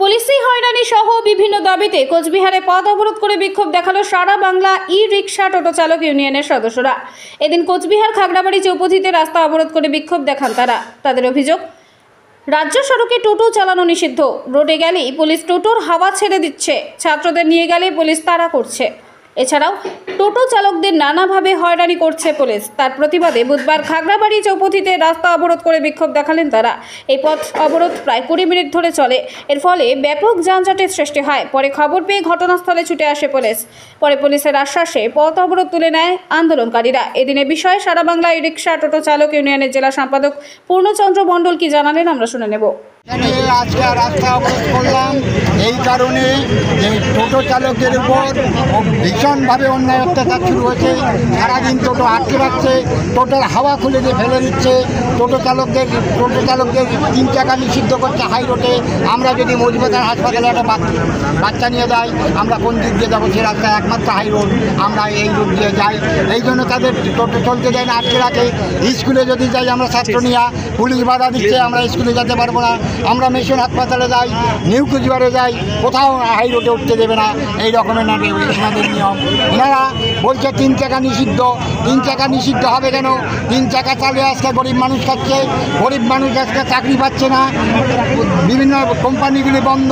পুলিশি হয়রানি সহ বিভিন্ন দাবিতে কোচবিহারে পথ অবরোধ করে বিক্ষোভ দেখালো সারা বাংলা ই রিক্সা টোটো চালক ইউনিয়নের সদস্যরা। এদিন কোচবিহার খাগড়াবাড়ি চৌপথিতে রাস্তা অবরোধ করে বিক্ষোভ দেখান তারা। তাদের অভিযোগ, রাজ্য সড়কে টোটো চালানো নিষিদ্ধ, রোডে গেলেই পুলিশ টোটোর হাওয়া ছেড়ে দিচ্ছে, ছাত্রদের নিয়ে গেলে পুলিশ তাড়া করছে। এছাড়াও টোটো চালকদের নানাভাবে হয়রানি করছে পুলিশ। তার প্রতিবাদে বুধবার খাগড়াবাড়ি চৌপথিতে রাস্তা অবরোধ করে বিক্ষোভ দেখালেন তারা। এই পথ অবরোধ প্রায় 20 মিনিট ধরে চলে। এর ফলে ব্যাপক যানজটের সৃষ্টি হয়। পরে খবর পেয়ে ঘটনাস্থলে ছুটে আসে পুলিশ। পরে পুলিশের আশ্বাসে পথ অবরোধ তুলে নেয় আন্দোলনকারীরা। এদিনে বিষয়ে সারা বাংলা ই রিক্সা টোটো চালক ইউনিয়নের জেলা সম্পাদক পূর্ণচন্দ্র মণ্ডল কি জানালেন আমরা শুনে নেব। আজকে রাস্তা অবরোধ করলাম এই কারণে যে টোটো চালকদের উপর ভীষণভাবে অন্যায় অত্যাচার শুরু হয়েছে। সারাদিন টোটো আটকে রাখছে, টোটোর হাওয়া খুলে দিয়ে ফেলে দিচ্ছে, টোটো চালকদের 3 চাকা নিষিদ্ধ করছে হাই রোডে। আমরা যদি মজুমদার হাসপাতালে একটা বাচ্চা নিয়ে যাই, আমরা কোন দিক দিয়ে যাবো? সে রাস্তায় একমাত্র হাই রোড, আমরা এই রোড দিয়ে যাই। এই জন্য তাদের টোটো চলতে দেয় না, আটকে রাখে। স্কুলে যদি যাই আমরা ছাত্র নিয়ে, পুলিশ বাধা দিচ্ছে, আমরা স্কুলে যেতে পারবো না। আমরা মিশন হাসপাতালে যাই, নিউ কুচবিহারে যাই, কোথাও হাই রোডে উঠতে দেবে না। এই রকমের এনাদের নিয়ম। এনারা বলছে 3 চাকা নিষিদ্ধ। 3 চাকা নিষিদ্ধ হবে কেন? 3 চাকা চালিয়ে আজকে গরিব মানুষ খাচ্ছে, গরিব মানুষ আজকে চাকরি পাচ্ছে না, বিভিন্ন কোম্পানিগুলি বন্ধ।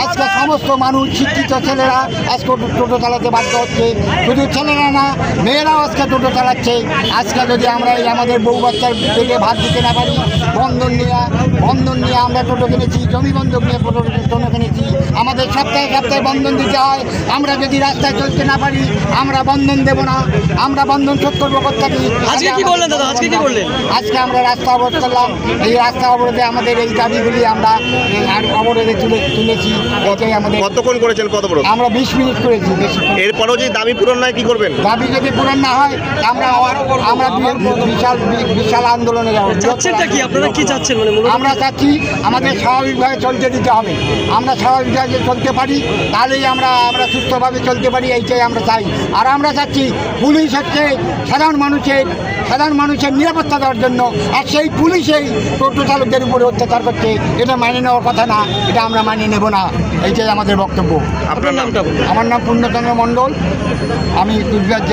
আজকে সমস্ত মানুষ, শিক্ষিত ছেলেরা আজকে টোটো চালাতে বাধ্য হচ্ছে। শুধু ছেলেরা না, মেয়েরাও আজকে টোটো চালাচ্ছে। আজকে যদি আমরা এই আমাদের বউ বাচ্চার পেটে ভাত দিতে না পারি, বন্ধন নিয়ে আমরা টোটো কিনেছি, জমি বন্ধক নিয়ে টোটো কিনেছি। আমাদের সপ্তাহে বন্ধন দিতে হয়। আমরা যদি রাস্তায় চলতে না পারি, আমরা বন্ধন দেব না, আমরা বন্ধন শোধ করবো কোথেকে? আজকে কি বললেন দাদা? আজকে কি বললেন? আজকে আমরা রাস্তা অবরোধ করলাম। এই রাস্তা অবরোধে আমাদের এই দাবিগুলি আমরা অবরোধে তুলেছি। এটাই আমাদের। কতক্ষণ করেছেন? কত বড়? আমরা 20 মিনিট করেছি। এরপরেও যদি দাবি পূরণ নয় কি করবেন? দাবি যদি পূরণ না হয় আমরা বিশাল আন্দোলনে যাবো। চাচ্ছেনটা কি? আপনারা কি চাচ্ছেন? আমরা চাচ্ছি আমাদের স্বাভাবিকভাবে চলতে দিতে হবে। আমরা স্বাভাবিকভাবে চলতে পারি, তাহলেই আমরা সুস্থভাবে চলতে পারি, এইটাই আমরা চাই। আর আমরা চাচ্ছি পুলিশ হচ্ছে সাধারণ মানুষের নিরাপত্তা দেওয়ার জন্য, আর সেই পুলিশেই টোটো চালকদের উপরে অত্যাচার করছে। এটা মেনে নেওয়ার কথা না, এটা আমরা মানিয়ে নেব না। এইটাই আমাদের বক্তব্য। আপনার নামটা? আমার নাম পূর্ণচন্দ্র মণ্ডল। আমি কুচবিহার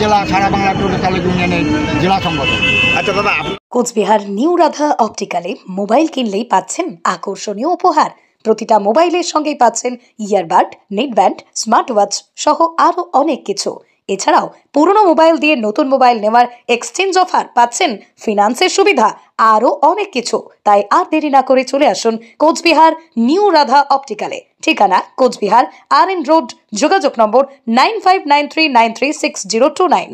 জেলা সারা বাংলা টোটো চালক ইউনিয়নের জেলা সম্পাদক। আচ্ছা দাদা, কোচবিহার নিউ রাধা অপটিক্যালে মোবাইল কিনলেই পাচ্ছেন আকর্ষণীয় উপহার। প্রতিটা মোবাইলের সঙ্গেই পাচ্ছেন ইয়ারবাড, নেটব্যান্ড, স্মার্ট ওয়াচ সহ আরও অনেক কিছু। এছাড়াও পুরনো মোবাইল দিয়ে নতুন মোবাইল নেওয়ার এক্সচেঞ্জ অফার পাচ্ছেন, ফিনান্সের সুবিধা, আরও অনেক কিছু। তাই আর দেরি না করে চলে আসুন কোচবিহার নিউ রাধা অপটিক্যালে। ঠিকানা কোচবিহার RN রোড, যোগাযোগ নম্বর 9593936029।